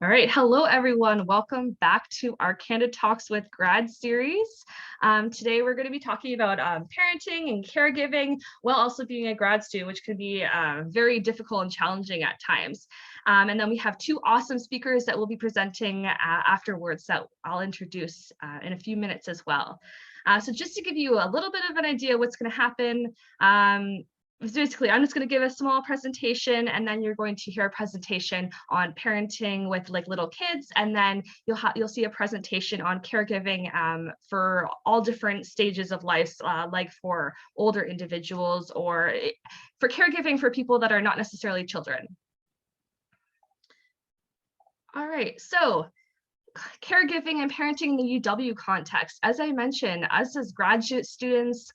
All right, hello everyone. Welcome back to our Candid Talks with Grad series. Today we're going to be talking about parenting and caregiving while also being a grad student, which can be very difficult and challenging at times. And then we have two awesome speakers that will be presenting afterwards that I'll introduce in a few minutes as well. So just to give you a little bit of an idea what's going to happen, basically, I'm just going to give a small presentation, and then you're going to hear a presentation on parenting with like little kids, and then you'll see a presentation on caregiving for all different stages of life, like for older individuals or for caregiving for people that are not necessarily children. All right, so caregiving and parenting in the UW context. As I mentioned, us as graduate students,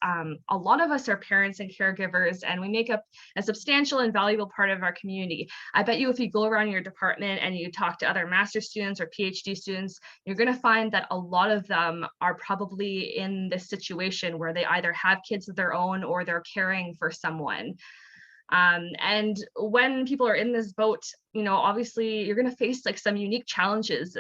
a lot of us are parents and caregivers, and we make up a substantial and valuable part of our community. I bet you if you go around your department and you talk to other master's students or PhD students, you're going to find that a lot of them are probably in this situation where they either have kids of their own or they're caring for someone. And when people are in this boat, obviously you're going to face like some unique challenges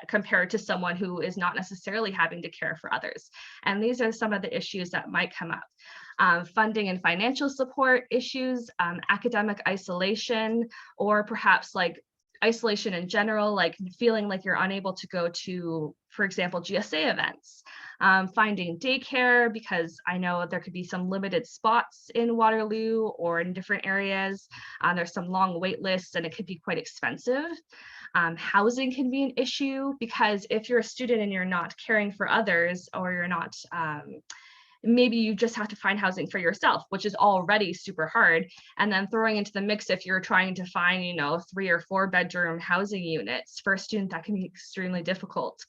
compared to someone who is not necessarily having to care for others. And these are some of the issues that might come up. Funding and financial support issues, academic isolation, or perhaps like isolation in general, like feeling like you're unable to go to, for example, GSA events. Finding daycare, because I know there could be some limited spots in Waterloo or in different areas. There's some long wait lists and it could be quite expensive. Housing can be an issue because if you're a student and you're not caring for others, or you're not, maybe you just have to find housing for yourself, which is already super hard. And then throwing into the mix, if you're trying to find, 3 or 4 bedroom housing units for a student, that can be extremely difficult.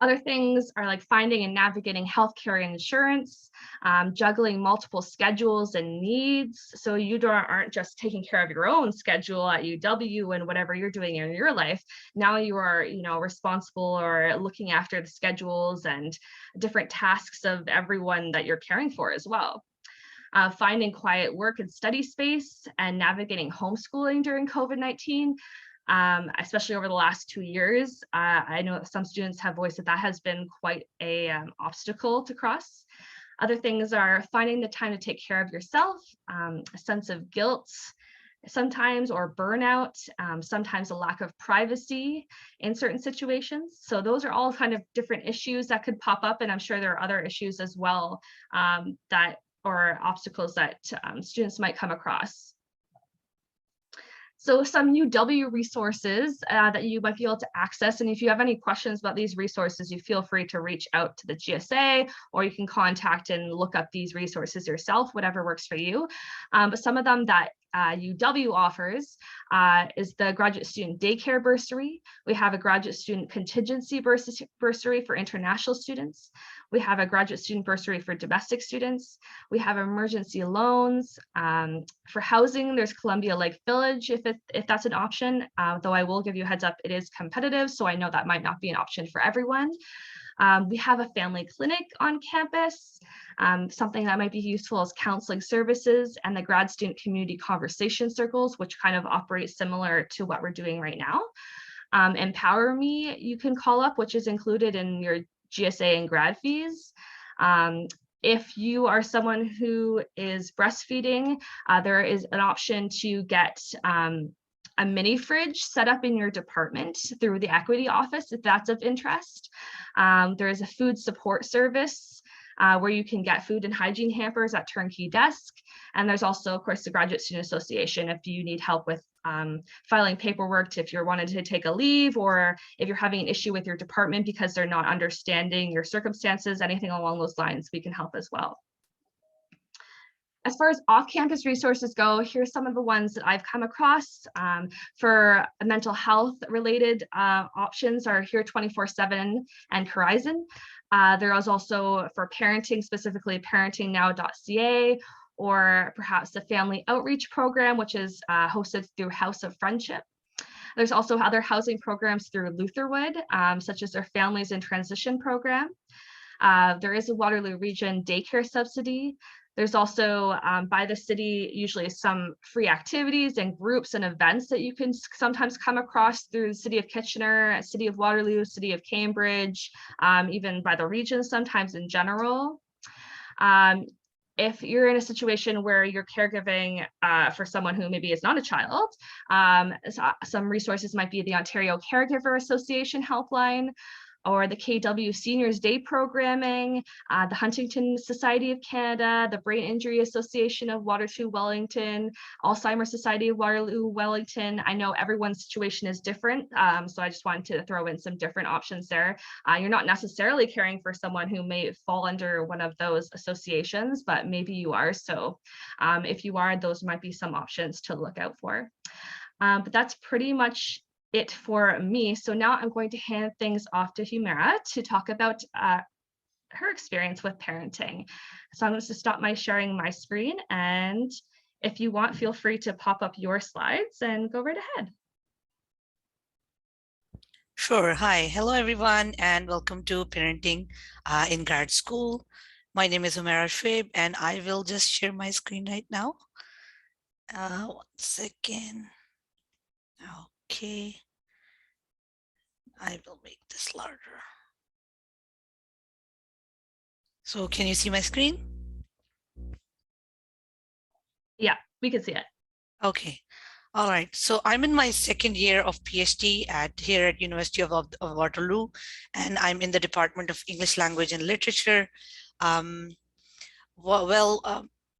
Other things are like finding and navigating healthcare and insurance, juggling multiple schedules and needs. So you aren't just taking care of your own schedule at UW and whatever you're doing in your life. Now you are, responsible or looking after the schedules and different tasks of everyone that you're caring for as well. Finding quiet work and study space and navigating homeschooling during COVID-19. Especially over the last 2 years. I know some students have voiced that has been quite a obstacle to cross. Other things are finding the time to take care of yourself, a sense of guilt sometimes, or burnout, sometimes a lack of privacy in certain situations. So those are all kind of different issues that could pop up, and I'm sure there are other issues as well or obstacles that students might come across. So some UW resources that you might be able to access. And if you have any questions about these resources, you feel free to reach out to the GSA, or you can contact and look up these resources yourself, whatever works for you. But some of them that UW offers is the graduate student daycare bursary. We have a graduate student contingency bursary for international students. We have a graduate student bursary for domestic students. We have emergency loans. For housing, there's Columbia Lake Village, if that's an option, though I will give you a heads up, it is competitive, so I know that might not be an option for everyone. We have a family clinic on campus. Something that might be useful is Counselling Services and the grad student community conversation circles, which kind of operate similar to what we're doing right now. Empower Me, you can call up, which is included in your GSA and grad fees. If you are someone who is breastfeeding, there is an option to get a mini fridge set up in your department through the equity office, if that's of interest. There is a food support service where you can get food and hygiene hampers at turnkey desk. And there's also, of course, the Graduate Student Association if you need help with filing paperwork, if you're wanting to take a leave, or if you're having an issue with your department because they're not understanding your circumstances, anything along those lines, we can help as well. As far as off-campus resources go, here's some of the ones that I've come across. For mental health related options are Here 24/7 and Horizon. There is also for parenting, specifically parentingnow.ca, or perhaps the Family Outreach Program, which is hosted through House of Friendship. There's also other housing programs through Lutherwood, such as their Families in Transition program. There is a Waterloo Region daycare subsidy. There's also by the city usually some free activities and groups and events that you can sometimes come across through the City of Kitchener, City of Waterloo, City of Cambridge, even by the region sometimes in general. If you're in a situation where you're caregiving for someone who maybe is not a child, some resources might be the Ontario Caregiver Association helpline, or the KW Seniors Day programming, the Huntington Society of Canada, the Brain Injury Association of Waterloo Wellington, Alzheimer's Society of Waterloo Wellington. I know everyone's situation is different, so I just wanted to throw in some different options there. You're not necessarily caring for someone who may fall under one of those associations, but maybe you are. So if you are, those might be some options to look out for. But that's pretty much it for me. So now I'm going to hand things off to Humira to talk about her experience with parenting. So I'm going to stop my sharing my screen, and if you want, feel free to pop up your slides and go right ahead. Sure. Hi. Hello, everyone, and welcome to Parenting in Grad School. My name is Humira Shoaib, and I will just share my screen right now. 1 second. Okay. I will make this larger. So can you see my screen? Yeah, we can see it. Okay. All right. So I'm in my second year of PhD here at University of Waterloo, and I'm in the Department of English Language and Literature.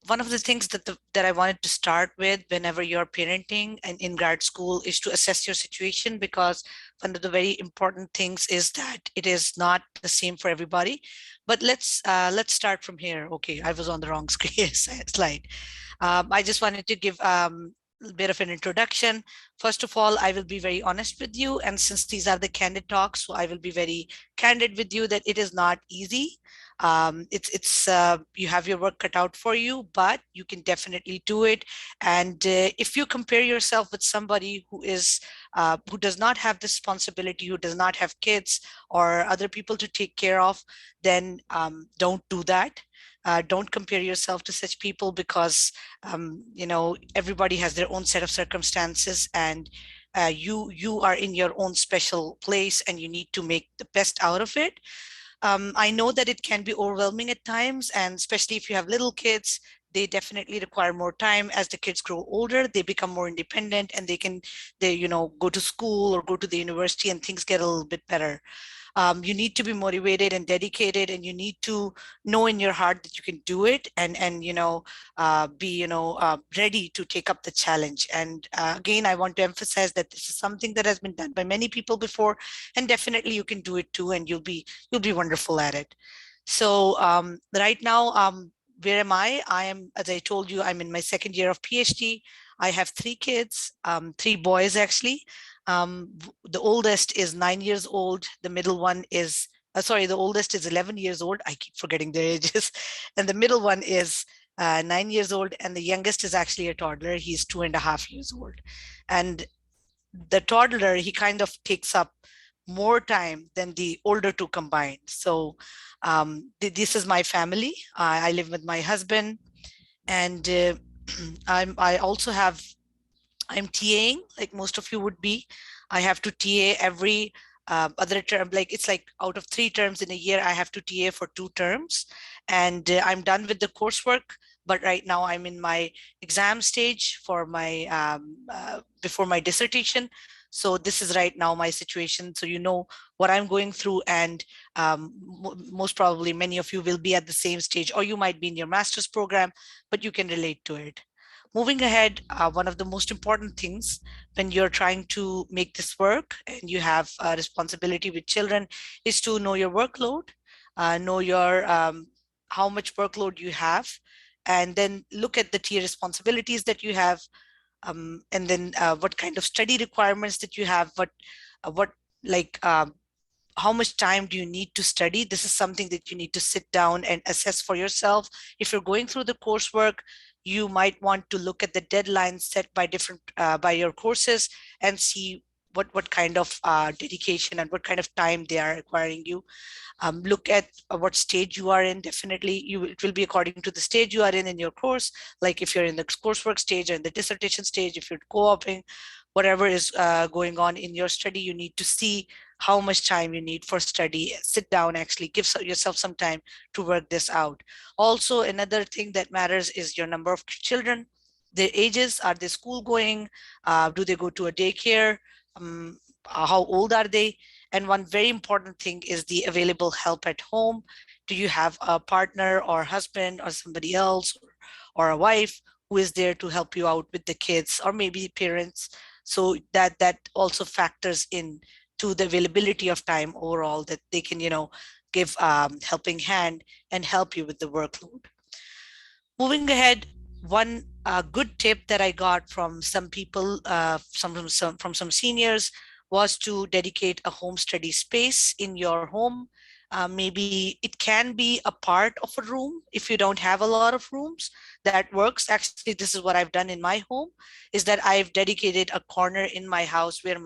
One of the things that I wanted to start with whenever you're parenting and in grad school is to assess your situation, because one of the very important things is that it is not the same for everybody. But let's start from here. Okay, I was on the wrong screen slide. I just wanted to give a bit of an introduction. First of all, I will be very honest with you, and since these are the Candid Talks, so I will be very candid with you that it is not easy. You have your work cut out for you, but you can definitely do it. And if you compare yourself with somebody who does not have this responsibility, who does not have kids or other people to take care of, then don't do that. Don't compare yourself to such people, because everybody has their own set of circumstances, and you are in your own special place, and you need to make the best out of it. I know that it can be overwhelming at times, and especially if you have little kids, they definitely require more time. As the kids grow older, they become more independent, and they go to school or go to the university, and things get a little bit better. You need to be motivated and dedicated, and you need to know in your heart that you can do it, and be ready to take up the challenge. And again, I want to emphasize that this is something that has been done by many people before, and definitely you can do it too, and you'll be wonderful at it. So right now, where am I? I am, as I told you, I'm in my second year of PhD. I have 3 kids, 3 boys actually. The oldest is 9 years old. The middle one is, the oldest is 11 years old. I keep forgetting their ages. And the middle one is 9 years old. And the youngest is actually a toddler. He's 2.5 years old. And the toddler, he kind of takes up more time than the older 2 combined. So this is my family. I live with my husband, and I'm TAing, like most of you would be. I have to TA every other term. Like, it's like out of 3 terms in a year, I have to TA for 2 terms. And I'm done with the coursework, but right now I'm in my exam stage for my before my dissertation. So this is right now my situation. So you know what I'm going through, and most probably many of you will be at the same stage, or you might be in your master's program, but you can relate to it. Moving ahead, one of the most important things when you're trying to make this work and you have a responsibility with children is to know your workload, know your how much workload you have, and then look at the tier responsibilities that you have, and then what kind of study requirements that you have, how much time do you need to study? This is something that you need to sit down and assess for yourself. If you're going through the coursework, you might want to look at the deadlines set by by your courses and see what kind of dedication and what kind of time they are requiring you. Look at what stage you are in. Definitely, it will be according to the stage you are in your course. Like if you're in the coursework stage or in the dissertation stage, if you're co-oping, whatever is going on in your study, you need to see how much time you need for study. Sit down, actually give yourself some time to work this out. Also, another thing that matters is your number of children, their ages. Are they school going? Do they go to a daycare? How old are they? And one very important thing is the available help at home. Do you have a partner or husband or somebody else, or a wife who is there to help you out with the kids, or maybe parents? So that also factors in to the availability of time overall, that they can, give helping hand and help you with the workload. Moving ahead, one good tip that I got from some people, from some seniors, was to dedicate a home study space in your home. Maybe it can be a part of a room. If you don't have a lot of rooms, that works. Actually, this is what I've done in my home, is that I've dedicated a corner in my house where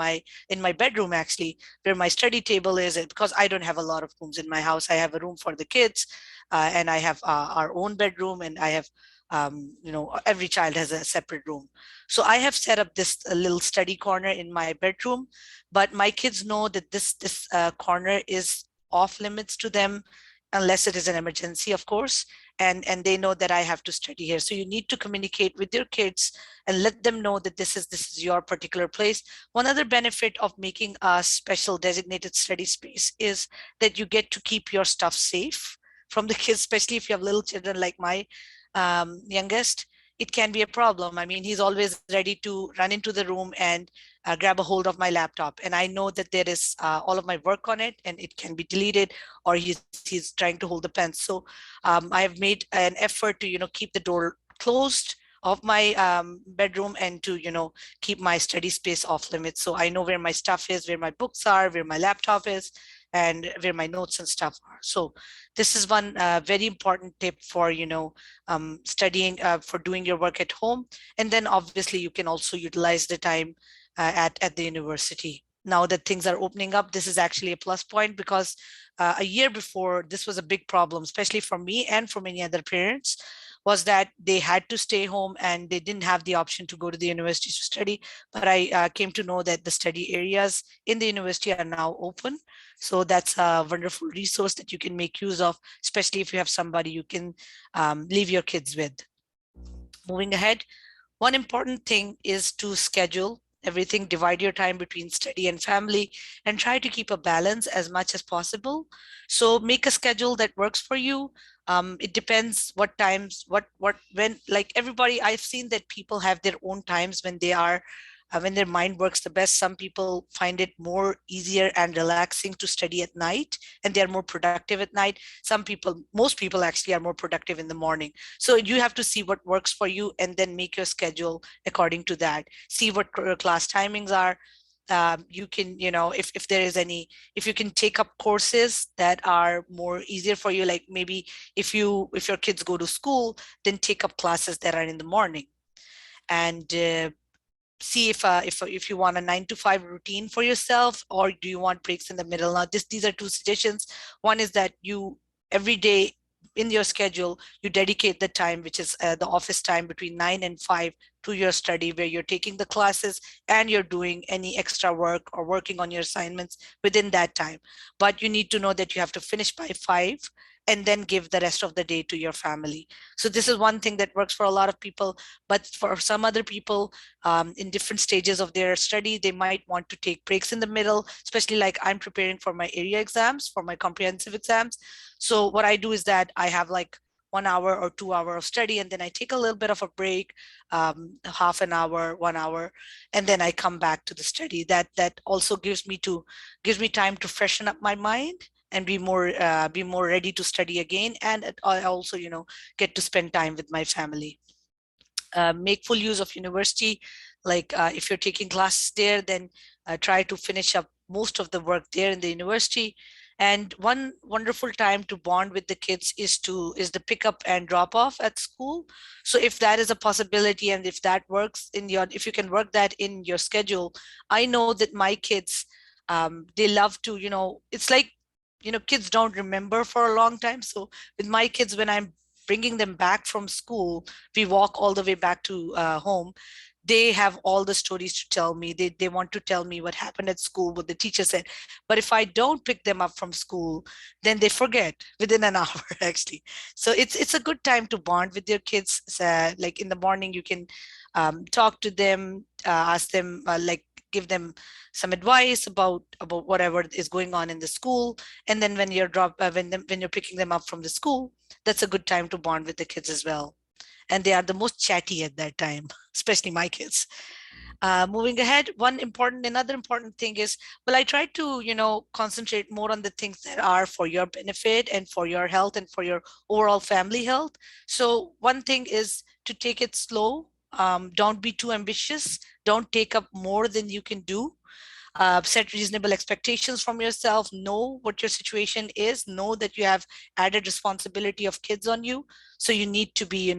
in my bedroom, actually, where my study table is, because I don't have a lot of rooms in my house. I have a room for the kids, and I have our own bedroom, and I have every child has a separate room. So I have set up this little study corner in my bedroom, but my kids know that this corner is off limits to them, unless it is an emergency, of course, and they know that I have to study here. So you need to communicate with your kids and let them know that this is your particular place. One other benefit of making a special designated study space is that you get to keep your stuff safe from the kids, especially if you have little children like my youngest. It can be a problem. I mean, he's always ready to run into the room and grab a hold of my laptop. And I know that there is all of my work on it, and it can be deleted, or he's trying to hold the pen. So I have made an effort to, keep the door closed of my bedroom, and to, keep my study space off limits. So I know where my stuff is, where my books are, where my laptop is, and where my notes and stuff are. So this is one very important tip for, studying, for doing your work at home. And then obviously you can also utilize the time at the university. Now that things are opening up, this is actually a plus point, because a year before, this was a big problem, especially for me and for many other parents, was that they had to stay home and they didn't have the option to go to the university to study. But I came to know that the study areas in the university are now open. So that's a wonderful resource that you can make use of, especially if you have somebody you can leave your kids with. Moving ahead, one important thing is to schedule everything. Divide your time between study and family, and try to keep a balance as much as possible. So make a schedule that works for you. It depends what times, when, like everybody, I've seen that people have their own times when they are when their mind works the best. Some people find it more easier and relaxing to study at night, and they're more productive at night. Most people actually are more productive in the morning. So you have to see what works for you, and then make your schedule according to that. See what class timings are. You can, if there is any, if you can take up courses that are more easier for you, like maybe if your kids go to school, then take up classes that are in the morning. And see if you want a 9 to 5 routine for yourself, or do you want breaks in the middle. Now these are two suggestions. One is that you, every day in your schedule, you dedicate the time, which is the office time between 9 and 5, to your study, where you're taking the classes and you're doing any extra work or working on your assignments within that time. But you need to know that you have to finish by 5, and then give the rest of the day to your family. So this is one thing that works for a lot of people. But for some other people, in different stages of their study, they might want to take breaks in the middle, especially like I'm preparing for my area exams, for my comprehensive exams. So what I do is that I have like 1 hour or 2 hour of study, and then I take a little bit of a break, half an hour, 1 hour, and then I come back to the study. That also gives me time to freshen up my mind and be more ready to study again. And I also, get to spend time with my family. Make full use of university. Like if you're taking classes there, then try to finish up most of the work there in the university. And one wonderful time to bond with the kids is the pickup and drop off at school. So if that is a possibility, and if that works in your, if you can work that in your schedule, I know that my kids, they love to, it's like, kids don't remember for a long time. So with my kids, when I'm bringing them back from school, we walk all the way back to home. They have all the stories to tell me. They want to tell me what happened at school, what the teacher said. But if I don't pick them up from school, then they forget within an hour actually. So it's a good time to bond with your kids. Like in the morning, you can talk to them, ask them, like give them some advice about whatever is going on in the school. And then when when you're picking them up from the school, that's a good time to bond with the kids as well. And they are the most chatty at that time, especially my kids. Moving ahead, another important thing is, well, I try to, concentrate more on the things that are for your benefit and for your health and for your overall family health. So one thing is to take it slow. Don't be too ambitious. Don't take up more than you can do. Set reasonable expectations from yourself. Know what your situation is. Know that you have added responsibility of kids on you. So you need to be,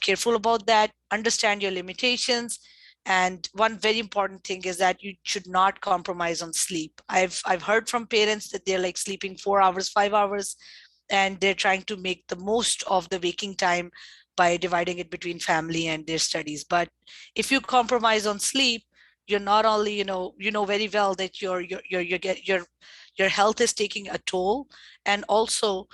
careful about that. Understand your limitations. And one very important thing is that you should not compromise on sleep. I've heard from parents that they're like sleeping 4 hours, 5 hours, and they're trying to make the most of the waking time by dividing it between family and their studies. But if you compromise on sleep, you're not only, very well that your health is taking a toll, and also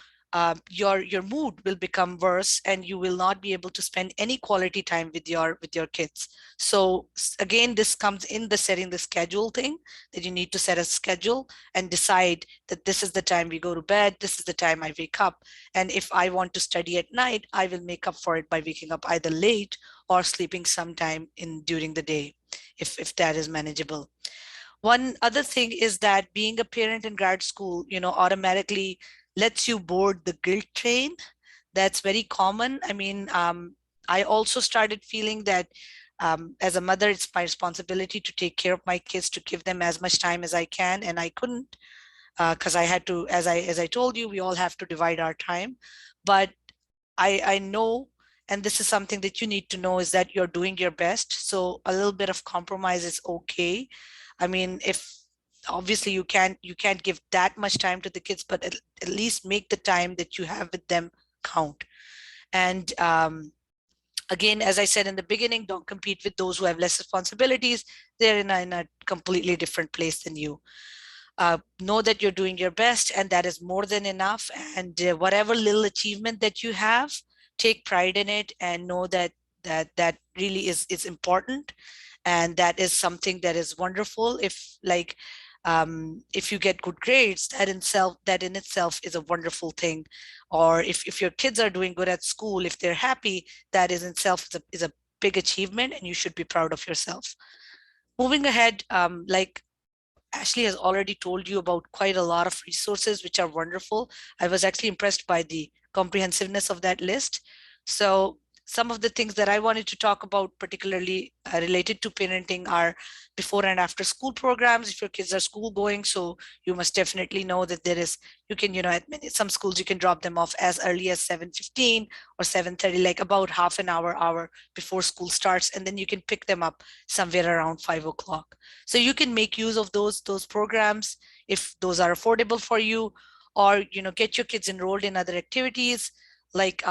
your mood will become worse, and you will not be able to spend any quality time with your kids. So again, this comes in the setting the schedule thing, that you need to set a schedule and decide that this is the time we go to bed, this is the time I wake up. And if I want to study at night, I will make up for it by waking up either late or sleeping sometime in during the day, if that is manageable. One other thing is that being a parent in grad school, automatically lets you board the guilt train. That's very common. I mean, I also started feeling that as a mother, it's my responsibility to take care of my kids, to give them as much time as I can, and I couldn't, because I had to, as I told you, we all have to divide our time. But I know, and this is something that you need to know, is that you're doing your best. So a little bit of compromise is okay. I mean, if obviously you can't give that much time to the kids, but at least make the time that you have with them count. And again, as I said in the beginning, don't compete with those who have less responsibilities. They're in a completely different place than you. Know that you're doing your best, and that is more than enough. And whatever little achievement that you have, take pride in it, and know that really is important, and that is something that is wonderful. If you get good grades, that in itself is a wonderful thing. Or if your kids are doing good at school, if they're happy, that is in itself is a big achievement, and you should be proud of yourself. Moving ahead, like Ashley has already told you about quite a lot of resources, which are wonderful. I was actually impressed by the comprehensiveness of that list. So some of the things that I wanted to talk about, particularly related to parenting, are before and after school programs. If your kids are school going, so you must definitely know that you can, at some schools, you can drop them off as early as 7:15 or 7:30, like about half an hour before school starts. And then you can pick them up somewhere around 5 o'clock. So you can make use of those programs if those are affordable for you, or, get your kids enrolled in other activities. Like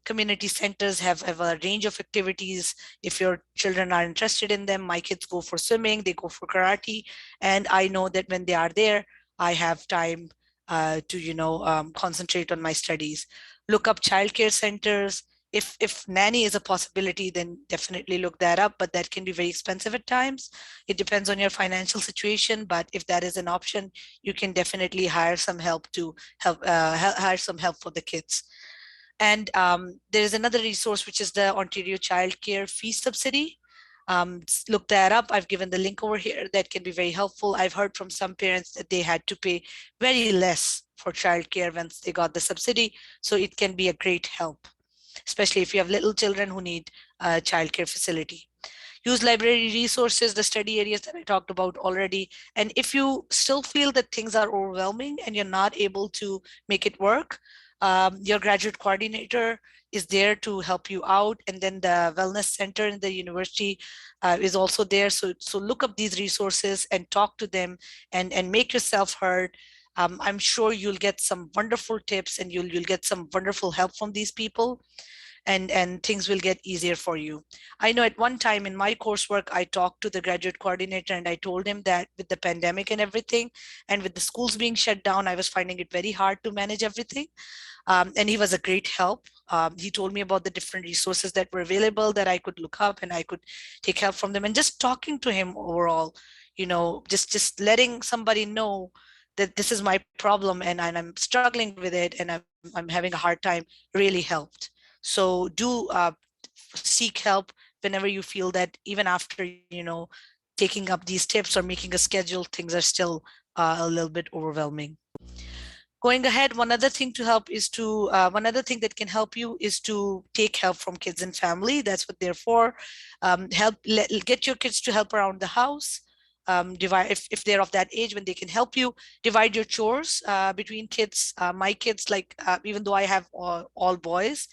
community centers have a range of activities. If your children are interested in them, my kids go for swimming, they go for karate, and I know that when they are there, I have time to concentrate on my studies. Look up childcare centers. If nanny is a possibility, then definitely look that up, but that can be very expensive at times. It depends on your financial situation, but if that is an option, you can definitely hire some help to hire some help for the kids. And there is another resource, which is the Ontario Child Care Fee Subsidy. Look that up. I've given the link over here. That can be very helpful. I've heard from some parents that they had to pay very less for childcare once they got the subsidy. So it can be a great help, especially if you have little children who need a childcare facility. Use library resources, the study areas that I talked about already. And if you still feel that things are overwhelming and you're not able to make it work, your graduate coordinator is there to help you out. And then the wellness center in the university is also there. So look up these resources and talk to them and make yourself heard. I'm sure you'll get some wonderful tips and you'll get some wonderful help from these people, and things will get easier for you. I know at one time in my coursework, I talked to the graduate coordinator and I told him that with the pandemic and everything, and with the schools being shut down, I was finding it very hard to manage everything. And he was a great help. He told me about the different resources that were available that I could look up and I could take help from them. And just talking to him overall, just letting somebody know that this is my problem and I'm struggling with it and I'm having a hard time really helped. So do seek help whenever you feel that even after, taking up these tips or making a schedule, things are still a little bit overwhelming. Going ahead, one other thing one other thing that can help you is to take help from kids and family. That's what they're for. Get your kids to help around the house. Divide if they're of that age when they can help you. Divide your chores between kids. My kids, even though I have all boys,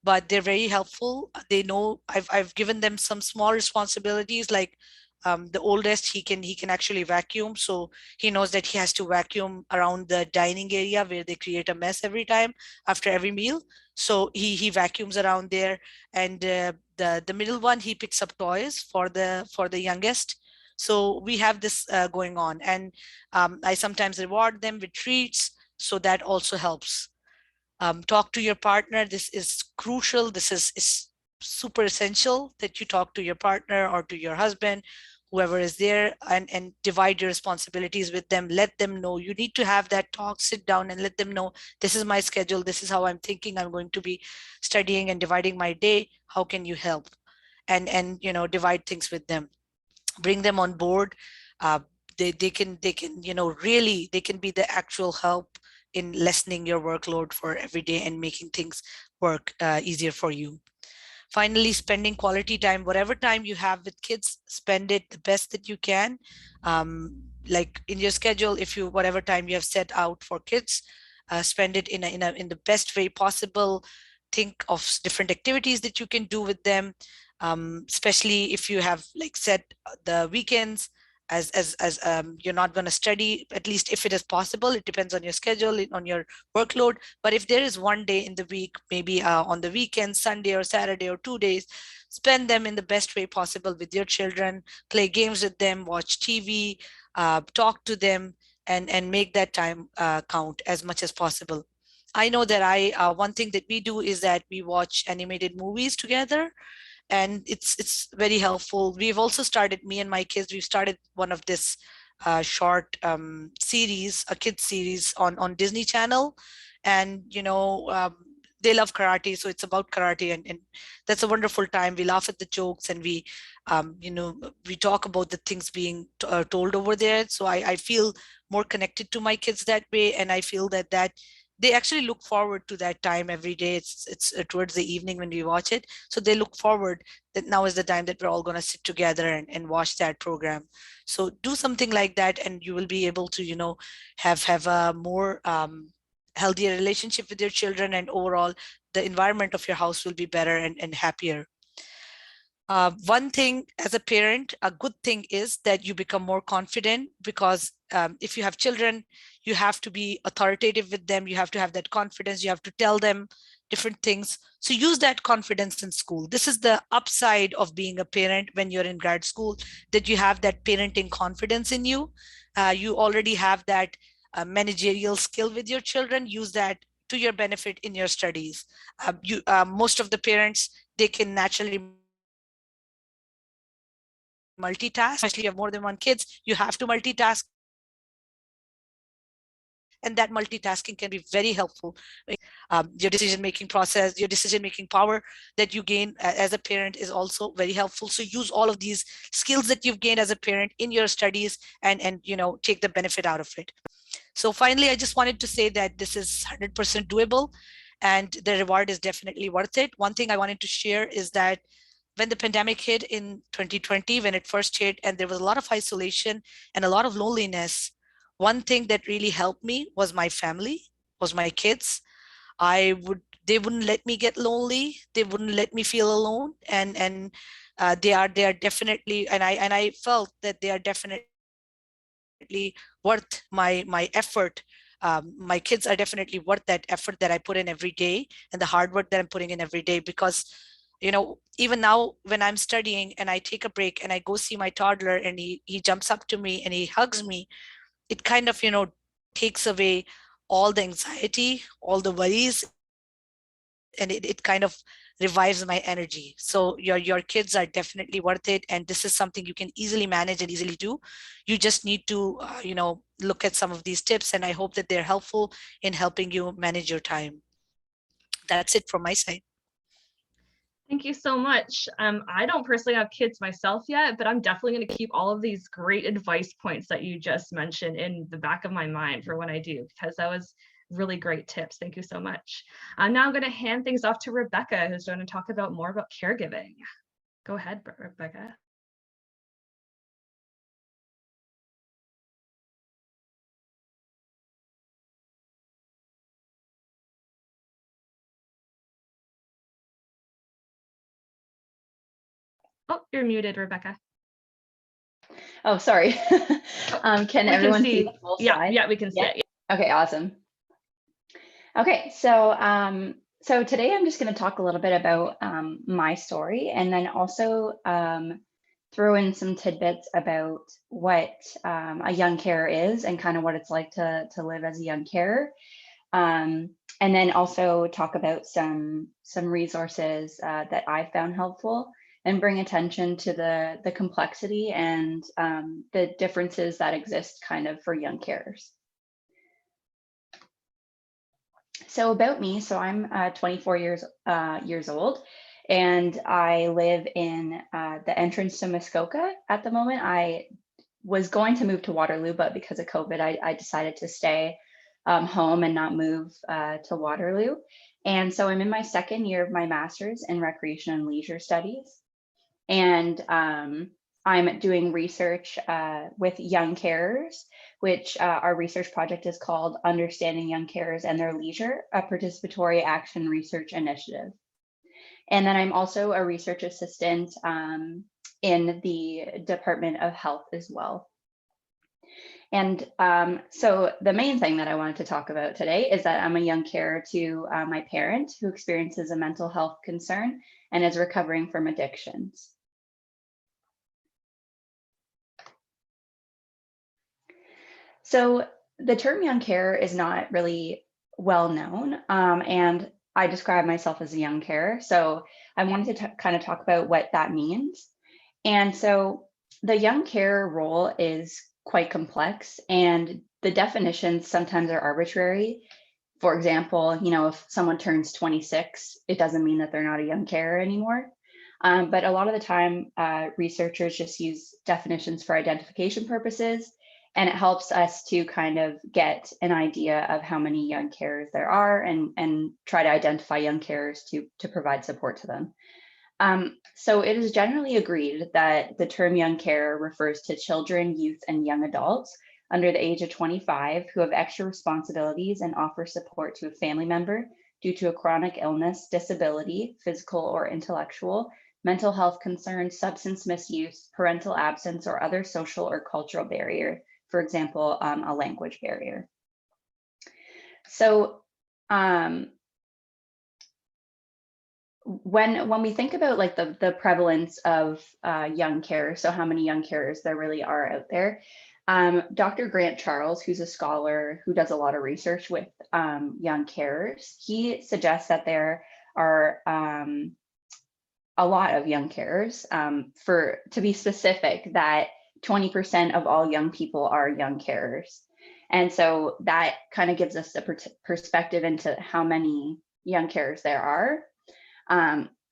but they're very helpful. They know I've given them some small responsibilities, like the oldest, he can actually vacuum, so he knows that he has to vacuum around the dining area where they create a mess every time after every meal. So he vacuums around there, and the middle one, he picks up toys for the youngest. So we have this going on, and I sometimes reward them with treats, so that also helps. Talk to your partner. This is crucial. This is super essential that you talk to your partner or to your husband, whoever is there, and divide your responsibilities with them. Let them know. You need to have that talk, sit down and let them know, this is my schedule. This is how I'm thinking I'm going to be studying and dividing my day. How can you help? And divide things with them. Bring them on board. Uh, they can really, they can be the actual help in lessening your workload for every day and making things work easier for you. Finally, spending quality time. Whatever time you have with kids, spend it the best that you can. Like in your schedule, if you whatever time you have set out for kids, spend it in the best way possible. Think of different activities that you can do with them, especially if you have like set the weekends as you're not going to study, at least if it is possible. It depends on your schedule, on your workload. But if there is one day in the week, maybe on the weekend, Sunday or Saturday or 2 days, spend them in the best way possible with your children. Play games with them, watch TV, talk to them, and make that time count as much as possible. I know that one thing that we do is that we watch animated movies together, and it's very helpful. We've also started, me and my kids, we've started one of this short series, a kids series on Disney Channel. And they love karate, so it's about karate, and that's a wonderful time. We laugh at the jokes, and we talk about the things being told over there. So I feel more connected to my kids that way, and I feel that they actually look forward to that time every day. It's towards the evening when we watch it, so they look forward that now is the time that we're all going to sit together and watch that program. So do something like that, and you will be able to have a more healthier relationship with your children, and overall the environment of your house will be better and happier. One thing as a parent, a good thing is that you become more confident, because if you have children, you have to be authoritative with them. You have to have that confidence. You have to tell them different things. So use that confidence in school. This is the upside of being a parent when you're in grad school, that you have that parenting confidence in you. You already have that managerial skill with your children. Use that to your benefit in your studies. Most of the parents, they can naturally multitask, especially if you have more than one kids, you have to multitask. And that multitasking can be very helpful. Your decision-making process, your decision-making power that you gain as a parent is also very helpful. So use all of these skills that you've gained as a parent in your studies, and take the benefit out of it. So finally, I just wanted to say that this is 100% doable, and the reward is definitely worth it. One thing I wanted to share is that when the pandemic hit in 2020, when it first hit, and there was a lot of isolation and a lot of loneliness, one thing that really helped me was my family, was my kids. They wouldn't let me get lonely. They wouldn't let me feel alone. And they are definitely, and I felt that they are definitely worth my effort. My kids are definitely worth that effort that I put in every day and the hard work that I'm putting in every day. Because, even now when I'm studying and I take a break and I go see my toddler and he jumps up to me and he hugs me, it kind of, takes away all the anxiety, all the worries, and it kind of revives my energy. So your kids are definitely worth it, and this is something you can easily manage and easily do. You just need to look at some of these tips, and I hope that they're helpful in helping you manage your time. That's it from my side. Thank you so much. I don't personally have kids myself yet, but I'm definitely going to keep all of these great advice points that you just mentioned in the back of my mind for when I do, because that was really great tips. Thank you so much. Now I'm going to hand things off to Rebecca, who's going to talk about more about caregiving. Go ahead, Rebecca. Oh, you're muted, Rebecca. Oh, sorry. Can everyone see the full slide? Yeah, we can see it. Okay, awesome. Okay, so today I'm just going to talk a little bit about my story, and then also throw in some tidbits about what a young carer is and kind of what it's like to live as a young carer. And then also talk about some resources that I found helpful, and bring attention to the complexity and the differences that exist kind of for young carers. So about me, so I'm 24 years old, and I live in the entrance to Muskoka at the moment. I was going to move to Waterloo, but because of COVID, I decided to stay home and not move to Waterloo. And so I'm in my second year of my master's in recreation and leisure studies. And I'm doing research with young carers, which our research project is called Understanding Young Carers and Their Leisure, a participatory action research initiative. And then I'm also a research assistant in the Department of Health as well. And so the main thing that I wanted to talk about today is that I'm a young carer to my parent who experiences a mental health concern and is recovering from addictions. So the term young carer is not really well known, and I describe myself as a young carer. So I wanted to kind of talk about what that means. And so the young carer role is quite complex, and the definitions sometimes are arbitrary. For example, if someone turns 26, it doesn't mean that they're not a young carer anymore. But a lot of the time, researchers just use definitions for identification purposes, and it helps us to kind of get an idea of how many young carers there are, and try to identify young carers to provide support to them. So it is generally agreed that the term young carer refers to children, youth, and young adults under the age of 25 who have extra responsibilities and offer support to a family member due to a chronic illness, disability, physical or intellectual, mental health concerns, substance misuse, parental absence, or other social or cultural barrier, for example, a language barrier. So when we think about like the prevalence of young carers, so how many young carers there really are out there, Dr. Grant Charles, who's a scholar who does a lot of research with young carers, he suggests that there are a lot of young carers. To be specific, that 20% of all young people are young carers. And so that kind of gives us a perspective into how many young carers there are.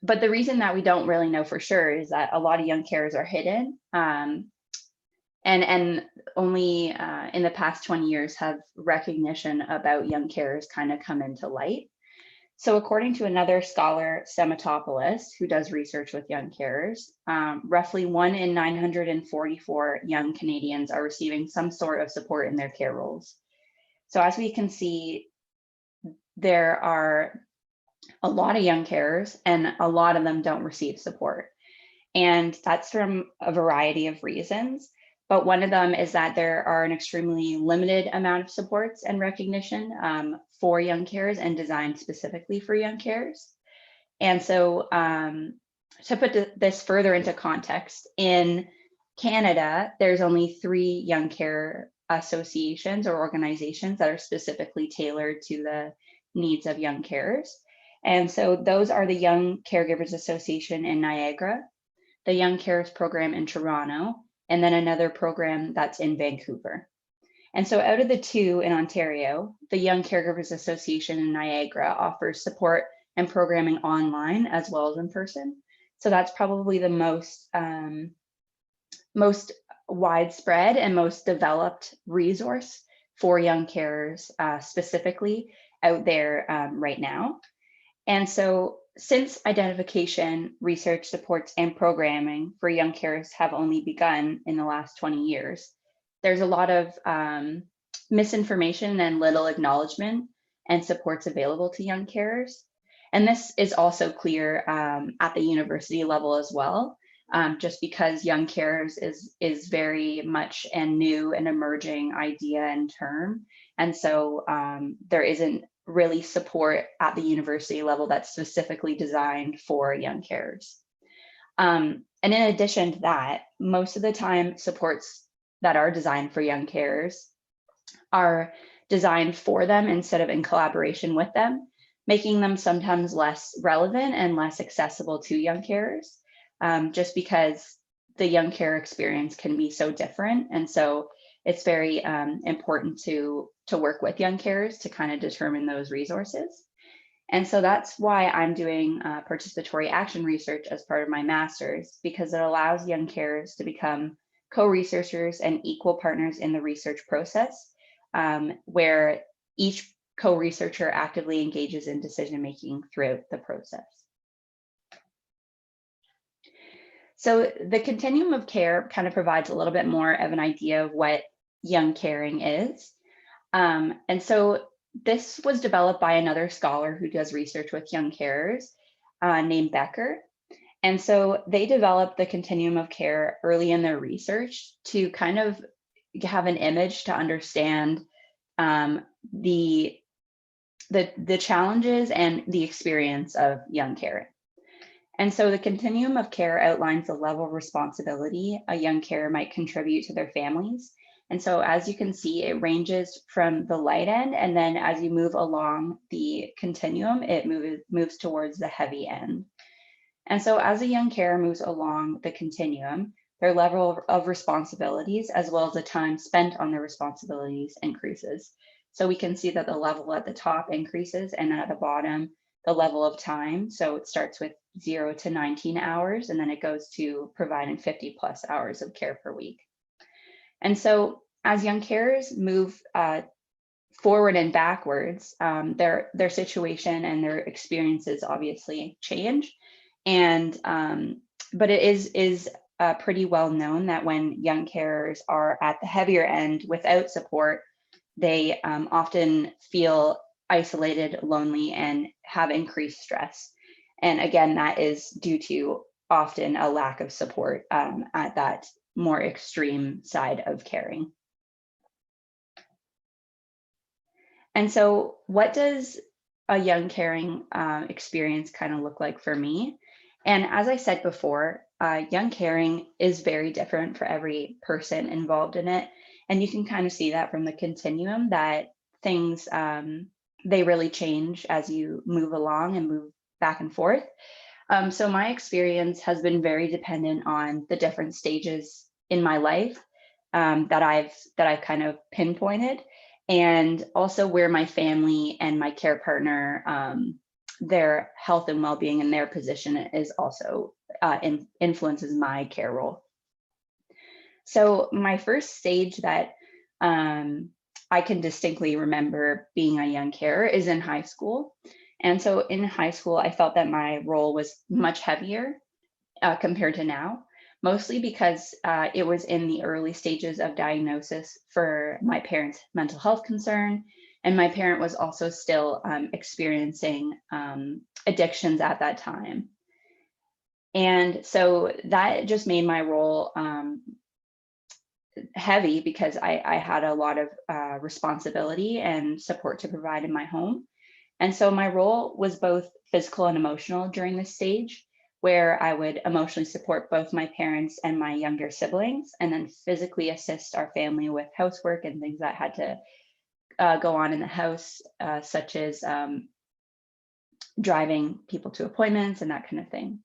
But the reason that we don't really know for sure is that a lot of young carers are hidden. And only in the past 20 years have recognition about young carers kind of come into light. So according to another scholar, Sematopoulos, who does research with young carers, roughly 1 in 944 young Canadians are receiving some sort of support in their care roles. So as we can see, there are a lot of young carers and a lot of them don't receive support. And that's from a variety of reasons. But one of them is that there are an extremely limited amount of supports and recognition for young carers and designed specifically for young carers. And so to put this further into context, in Canada, there's only 3 young care associations or organizations that are specifically tailored to the needs of young carers. And so those are the Young Caregivers Association in Niagara, the Young Carers Program in Toronto, and then another program that's in Vancouver. And so out of the 2 in Ontario, the Young Caregivers Association in Niagara offers support and programming online as well as in person. So that's probably the most widespread and most developed resource for young carers specifically out there right now. And so since identification, research, supports, and programming for young carers have only begun in the last 20 years, there's a lot of misinformation and little acknowledgement and supports available to young carers. And this is also clear at the university level as well, just because young carers is very much a new and emerging idea and term. And so there isn't really support at the university level that's specifically designed for young carers. And in addition to that, most of the time supports that are designed for young carers are designed for them instead of in collaboration with them, making them sometimes less relevant and less accessible to young carers, just because the young care experience can be so different. And so it's very important to work with young carers to kind of determine those resources. And so that's why I'm doing participatory action research as part of my master's, because it allows young carers to become co-researchers and equal partners in the research process, where each co-researcher actively engages in decision-making throughout the process. So the continuum of care kind of provides a little bit more of an idea of what young caring is. And so this was developed by another scholar who does research with young carers named Becker. And so they developed the continuum of care early in their research to kind of have an image to understand the challenges and the experience of young caring. And so the continuum of care outlines the level of responsibility a young carer might contribute to their families. And so as you can see, it ranges from the light end, and then as you move along the continuum, it moves towards the heavy end. And so as a young carer moves along the continuum, their level of responsibilities, as well as the time spent on their responsibilities, increases. So we can see that the level at the top increases, and at the bottom, the level of time. So it starts with 0 to 19 hours, and then it goes to providing 50 plus hours of care per week. And so as young carers move forward and backwards, their situation and their experiences obviously change. And but it is pretty well known that when young carers are at the heavier end without support, they often feel isolated, lonely, and have increased stress. And again, that is due to often a lack of support at that more extreme side of caring. And so what does a young caring experience kind of look like for me? And as I said before, young caring is very different for every person involved in it. And you can kind of see that from the continuum, that things, they really change as you move along and move back and forth. So my experience has been very dependent on the different stages in my life that I've kind of pinpointed, and also where my family and my care partner, their health and well-being and their position is also influences my care role. So my first stage that I can distinctly remember being a young carer is in high school. And so in high school, I felt that my role was much heavier compared to now, mostly because it was in the early stages of diagnosis for my parents' mental health concern. And my parent was also still experiencing addictions at that time. And so that just made my role heavy because I had a lot of responsibility and support to provide in my home. And so my role was both physical and emotional during this stage, where I would emotionally support both my parents and my younger siblings, and then physically assist our family with housework and things that had to go on in the house, such as driving people to appointments and that kind of thing.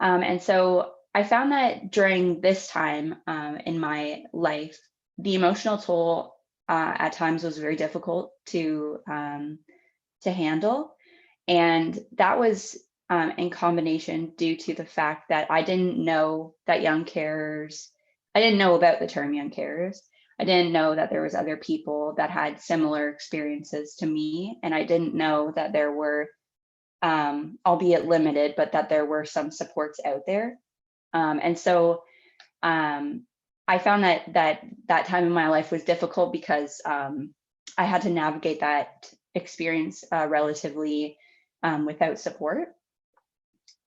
And so I found that during this time in my life, the emotional toll at times was very difficult to handle. And that was in combination due to the fact that I didn't know that young carers, I didn't know about the term young carers. I didn't know that there was other people that had similar experiences to me. And I didn't know that there were, albeit limited, but that there were some supports out there. And so I found that time in my life was difficult because I had to navigate that experience relatively without support.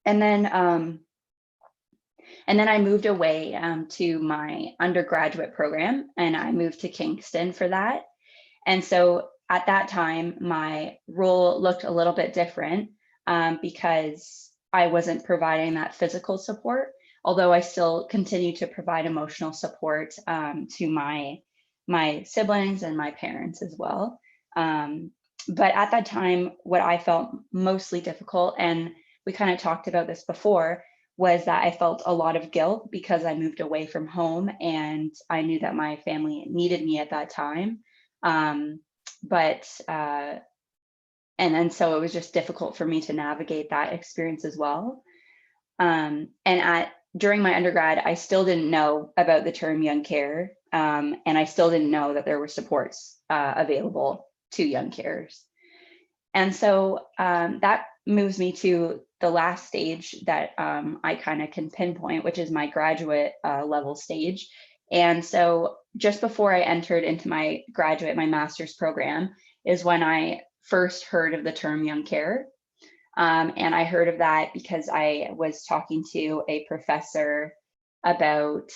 And then I moved away to my undergraduate program, and I moved to Kingston for that. And so at that time, my role looked a little bit different because I wasn't providing that physical support, although I still continue to provide emotional support to my siblings and my parents as well. But at that time, what I felt mostly difficult, and we kind of talked about this before, was that I felt a lot of guilt because I moved away from home and I knew that my family needed me at that time. And then so it was just difficult for me to navigate that experience as well. And during my undergrad, I still didn't know about the term young care, and I still didn't know that there were supports available to young carers. And so that moves me to the last stage that I kind of can pinpoint, which is my graduate level stage. And so just before I entered into my master's program is when I first heard of the term young care. And I heard of that because I was talking to a professor about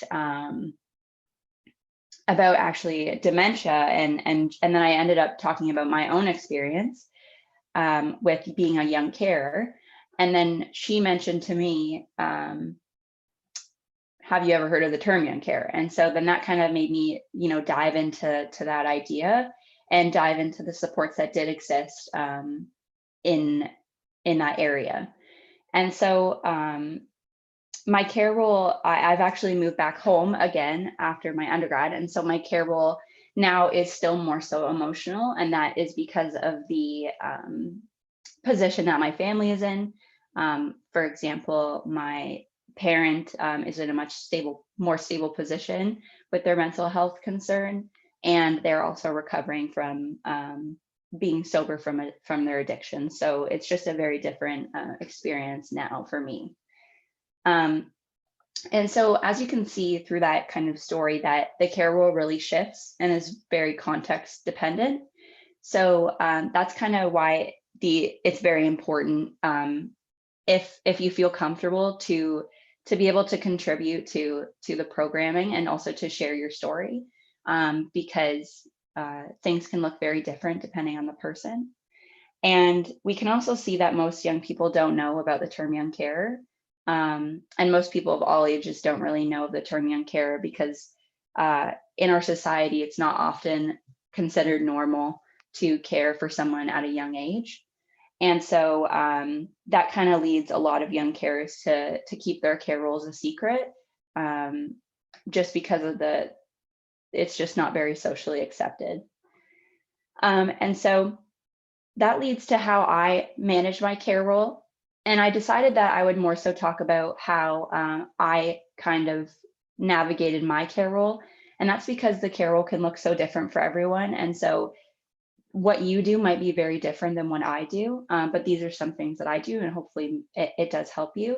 actually dementia, and then I ended up talking about my own experience with being a young carer. And then she mentioned to me, have you ever heard of the term young care? And so then that kind of made me, dive into that idea and dive into the supports that did exist in that area. And so my care role, I've actually moved back home again after my undergrad. And so my care role now is still more so emotional. And that is because of the position that my family is in. For example, my parent is in a much more stable position with their mental health concern. And they're also recovering from being sober from their addiction. So it's just a very different experience now for me. And so as you can see through that kind of story, that the care role really shifts and is very context dependent. So that's kind of why it's very important if you feel comfortable to be able to contribute to the programming and also to share your story, because things can look very different depending on the person. And we can also see that most young people don't know about the term young carer. And most people of all ages don't really know of the term young carer because in our society, it's not often considered normal to care for someone at a young age. And so that kind of leads a lot of young carers to keep their care roles a secret, just because of it's just not very socially accepted. And so that leads to how I manage my care role. And I decided that I would more so talk about how I kind of navigated my care role. And that's because the care role can look so different for everyone. And so what you do might be very different than what I do, but these are some things that I do, and hopefully it does help you.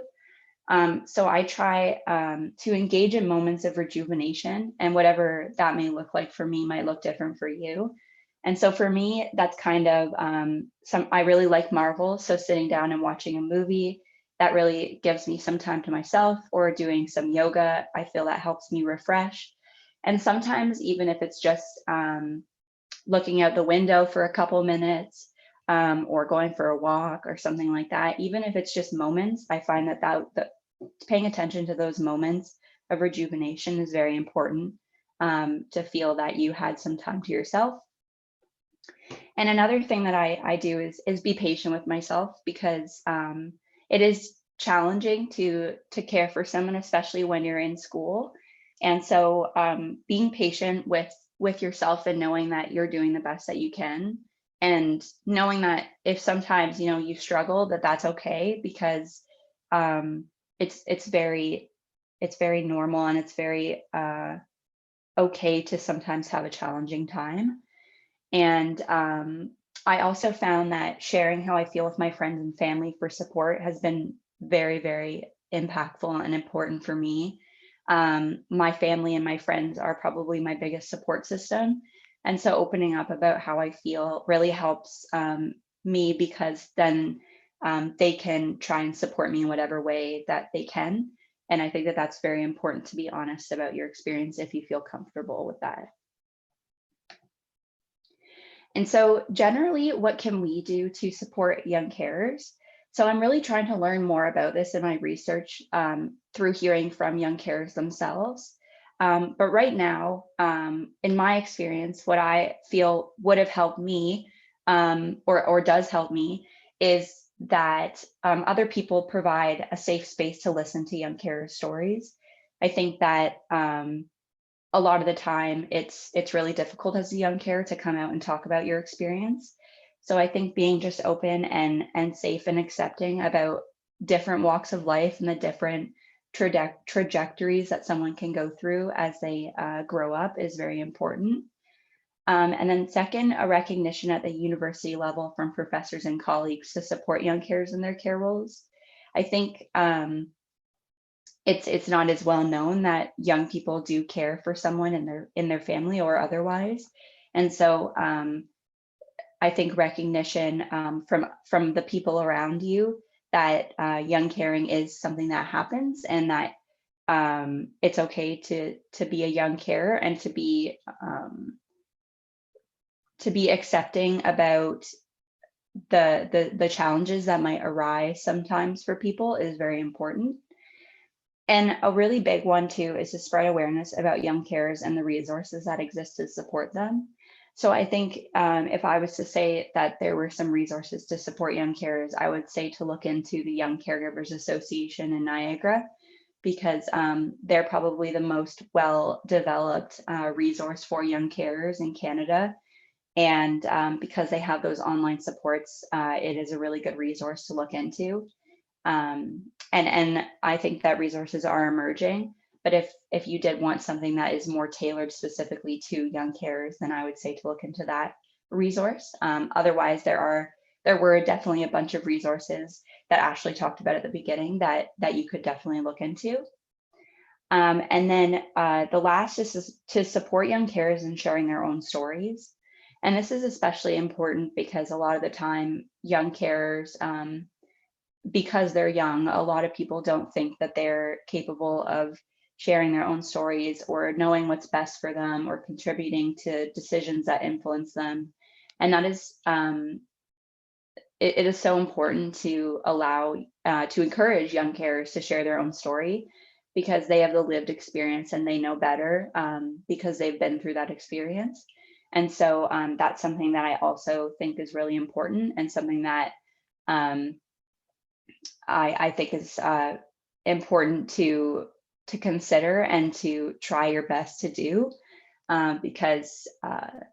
So I try to engage in moments of rejuvenation, and whatever that may look like for me might look different for you. And so for me, that's kind of I really like Marvel. So sitting down and watching a movie, that really gives me some time to myself, or doing some yoga. I feel that helps me refresh. And sometimes, even if it's just looking out the window for a couple minutes, or going for a walk or something like that, even if it's just moments, I find that paying attention to those moments of rejuvenation is very important, to feel that you had some time to yourself. And another thing that I do is be patient with myself, because it is challenging to care for someone, especially when you're in school. And so being patient with yourself, and knowing that you're doing the best that you can, and knowing that if sometimes you struggle, that's okay, because it's very normal, and it's very okay to sometimes have a challenging time. And I also found that sharing how I feel with my friends and family for support has been very, very impactful and important for me. My family and my friends are probably my biggest support system. And so opening up about how I feel really helps me, because then they can try and support me in whatever way that they can. And I think that that's very important, to be honest about your experience if you feel comfortable with that. And so generally, what can we do to support young carers? So I'm really trying to learn more about this in my research, through hearing from young carers themselves. But right now, in my experience, what I feel would have helped me, or does help me, is that other people provide a safe space to listen to young carers' stories. I think that a lot of the time it's really difficult as a young carer to come out and talk about your experience. So I think being just open and safe and accepting about different walks of life and the different trajectories that someone can go through as they grow up is very important. And then second, a recognition at the university level from professors and colleagues to support young carers in their care roles. I think it's not as well known that young people do care for someone in their family or otherwise. And so I think recognition from the people around you that young caring is something that happens, and that it's okay to be a young carer, and to be accepting about the challenges that might arise sometimes for people is very important. And a really big one too is to spread awareness about young carers and the resources that exist to support them. So I think if I was to say that there were some resources to support young carers, I would say to look into the Young Caregivers Association in Niagara, because they're probably the most well-developed resource for young carers in Canada. And because they have those online supports, it is a really good resource to look into. And I think that resources are emerging, but if you did want something that is more tailored specifically to young carers, then I would say to look into that resource. Otherwise, there were definitely a bunch of resources that Ashley talked about at the beginning that you could definitely look into. And then the last is to support young carers in sharing their own stories. And this is especially important because a lot of the time, young carers, because they're young, a lot of people don't think that they're capable of sharing their own stories or knowing what's best for them or contributing to decisions that influence them. And that is, it is so important to allow, to encourage young carers to share their own story, because they have the lived experience and they know better because they've been through that experience. And so that's something that I also think is really important, and something that I think is important to consider and to try your best to do, because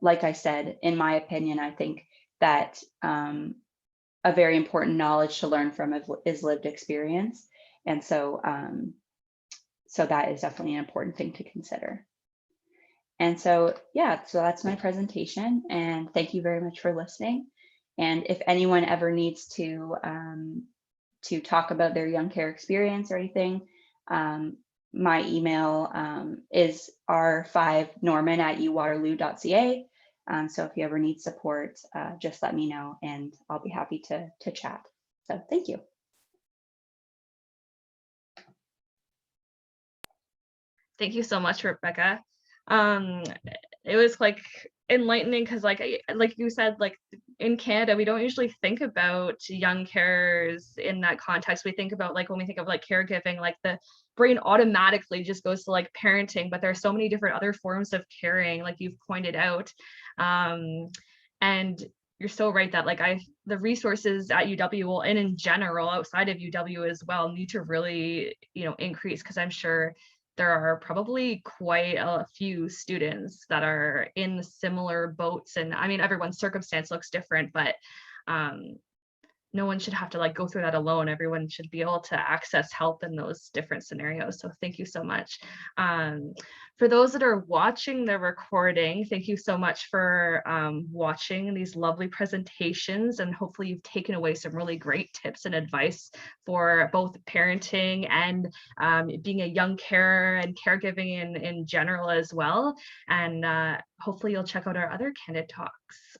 like I said, in my opinion, I think that a very important knowledge to learn from is lived experience. And so so that is definitely an important thing to consider. And so, yeah, so that's my presentation, and thank you very much for listening. And if anyone ever needs to talk about their young care experience or anything, my email is r5norman@uwaterloo.ca. So if you ever need support, just let me know and I'll be happy to chat. So thank you. Thank you so much, Rebecca. It was like enlightening because like you said, like in Canada, we don't usually think about young carers in that context. We think about like when we think of like caregiving, like the brain automatically just goes to like parenting, but there are so many different other forms of caring, like you've pointed out. And you're so right that like the resources at UW will, and in general outside of UW as well, need to really, increase, because I'm sure there are probably quite a few students that are in similar boats. And I mean, everyone's circumstance looks different, but no one should have to like go through that alone. Everyone should be able to access help in those different scenarios. So thank you so much. For those that are watching the recording, thank you so much for watching these lovely presentations, and hopefully you've taken away some really great tips and advice for both parenting and being a young carer and caregiving in general as well. And hopefully you'll check out our other Candid Talks